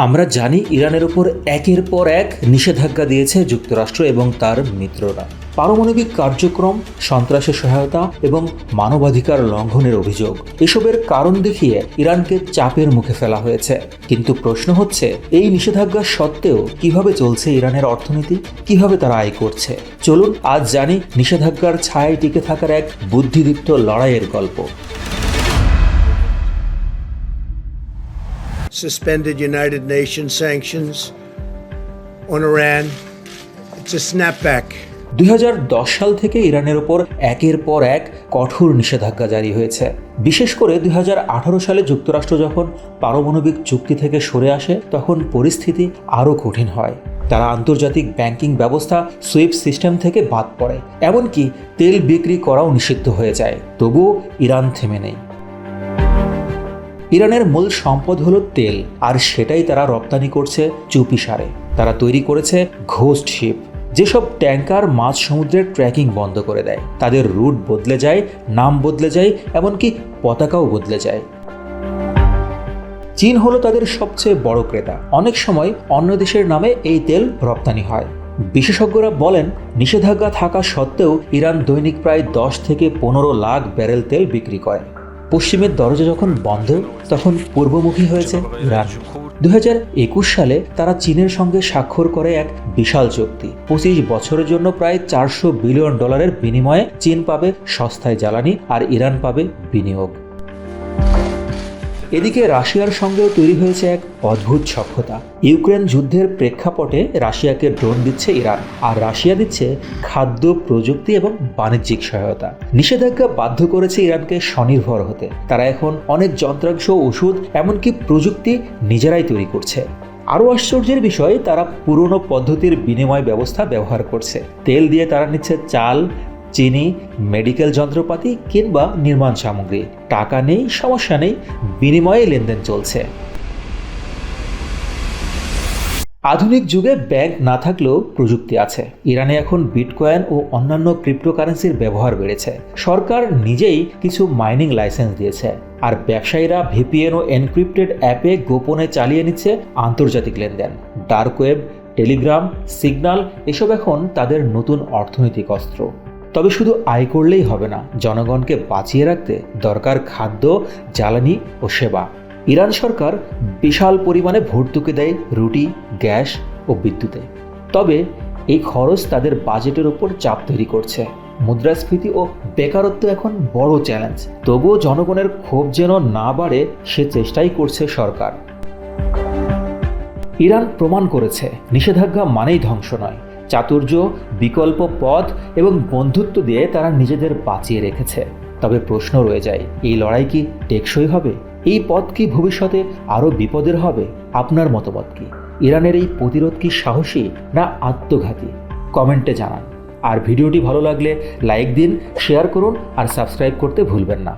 আমরা জানি ইরানের উপর একের পর এক নিষেধাজ্ঞা দিয়েছে যুক্তরাষ্ট্র এবং তার মিত্ররা। পারমাণবিক কার্যক্রম, সন্ত্রাসের সহায়তা এবং মানবাধিকার লঙ্ঘনের অভিযোগ, এসবের কারণ দেখিয়ে ইরানকে চাপের মুখে ফেলা হয়েছে। কিন্তু প্রশ্ন হচ্ছে, এই নিষেধাজ্ঞা সত্ত্বেও কিভাবে চলছে ইরানের অর্থনীতি, কিভাবে তারা আয় করছে। চলুন আজ জানি নিষেধাজ্ঞার ছায়ায় টিকে থাকার এক বুদ্ধিদীপ্ত লড়াইয়ের গল্প। Suspended United Nations sanctions on Iran. It's a snapback. 2010 সাল থেকে ইরানের ওপর একের পর এক কঠোর নিষেধাজ্ঞা জারি হয়েছে। বিশেষ করে 2018 সালে যুক্তরাষ্ট্র যখন পারমাণবিক চুক্তি থেকে সরে আসে, তখন পরিস্থিতি আরও কঠিন হয়। তারা আন্তর্জাতিক ব্যাংকিং ব্যবস্থা সুইফট সিস্টেম থেকে বাদ পড়ে, এমনকি তেল বিক্রি করাও নিষিদ্ধ হয়ে যায়। তবুও ইরান থেমে নেই। ইরানের মূল সম্পদ হলো তেল, আর সেটাই তারা রপ্তানি করছে চুপিসারে। তারা তৈরি করেছে ঘোস্ট শিপ, যেসব ট্যাঙ্কার মাঝ সমুদ্রের ট্র্যাকিং বন্ধ করে দেয়। তাদের রুট বদলে যায়, নাম বদলে যায়, এমনকি পতাকাও বদলে যায়। চীন হলো তাদের সবচেয়ে বড় ক্রেতা। অনেক সময় অন্য দেশের নামে এই তেল রপ্তানি হয়। বিশেষজ্ঞরা বলেন, নিষেধাজ্ঞা থাকা সত্ত্বেও ইরান দৈনিক প্রায় 10 থেকে 15 লাখ ব্যারেল তেল বিক্রি করে। পশ্চিমের দরজা যখন বন্ধ, তখন পূর্বমুখী হয়েছে ইরান। 2021 সালে তারা চীনের সঙ্গে স্বাক্ষর করে এক বিশাল চুক্তি। 25 বছরের জন্য প্রায় $400 বিলিয়ন বিনিময়ে চীন পাবে সস্তায় জ্বালানি, আর ইরান পাবে বিনিয়োগ। এদিকে রাশিয়ার সঙ্গেও তৈরি হয়েছে এক অদ্ভুত সখ্যতা। ইউক্রেন যুদ্ধের প্রেক্ষাপটে রাশিয়াকে ড্রোন দিচ্ছে ইরান, আর রাশিয়া দিচ্ছে খাদ্য, প্রযুক্তি এবং বাণিজ্যিক সহায়তা। নিষেধাজ্ঞা বাধ্য করেছে ইরানকে স্বনির্ভর হতে। তারা এখন অনেক যন্ত্রাংশ, ওষুধ, এমনকি প্রযুক্তি নিজেরাই তৈরি করছে। আরও আশ্চর্যের বিষয়, তারা পুরনো পদ্ধতির বিনিময় ব্যবস্থা ব্যবহার করছে। তেল দিয়ে তারা নিচ্ছে চাল, চিনি, মেডিকেল যন্ত্রপাতি কিংবা নির্মাণ সামগ্রী। টাকা নেই, সমস্যা নেই, বিনিময়ে লেনদেন চলছে। আধুনিক যুগে ব্যাংক না থাকলেও প্রযুক্তি আছে। ইরানে এখন বিটকয়েন ও অন্যান্য ক্রিপ্টোকারেন্সির ব্যবহার বেড়েছে। সরকার নিজেই কিছু মাইনিং লাইসেন্স দিয়েছে, আর ব্যবসায়ীরা ভিপিএন ও এনক্রিপ্টেড অ্যাপে গোপনে চালিয়ে নিচ্ছে আন্তর্জাতিক লেনদেন। ডার্ক ওয়েব, টেলিগ্রাম, সিগন্যাল, এসব এখন তাদের নতুন অর্থনৈতিক অস্ত্র। তবে শুধু আয় করলেই হবে না, জনগণকে বাঁচিয়ে রাখতে দরকার খাদ্য, জ্বালানি ও সেবা। ইরান সরকার বিশাল পরিমাণে ভর্তুকি দেয় রুটি, গ্যাস ও বিদ্যুতে। তবে এই খরচ তাদের বাজেটের উপর চাপ তৈরি করছে। মুদ্রাস্ফীতি ও বেকারত্ব এখন বড় চ্যালেঞ্জ। তবুও জনগণের ক্ষোভ যেন না বাড়ে, সে চেষ্টাই করছে সরকার। ইরান প্রমাণ করেছে, নিষেধাজ্ঞা মানেই ধ্বংস নয়। চাতুর্য, বিকল্প পথ এবং বন্ধুত্ব দিয়ে তারা নিজেদের বাঁচিয়ে রেখেছে। তবে প্রশ্ন রয়ে যায়, এই লড়াই কি টেকসই হবে? এই পথ কি ভবিষ্যতে আরও বিপদের হবে? আপনার মতামত কি? ইরানের এই প্রতিরোধ কি সাহসী না আত্মঘাতী? কমেন্টে জানান। আর ভিডিওটি ভালো লাগলে লাইক দিন, শেয়ার করুন আর সাবস্ক্রাইব করতে ভুলবেন না।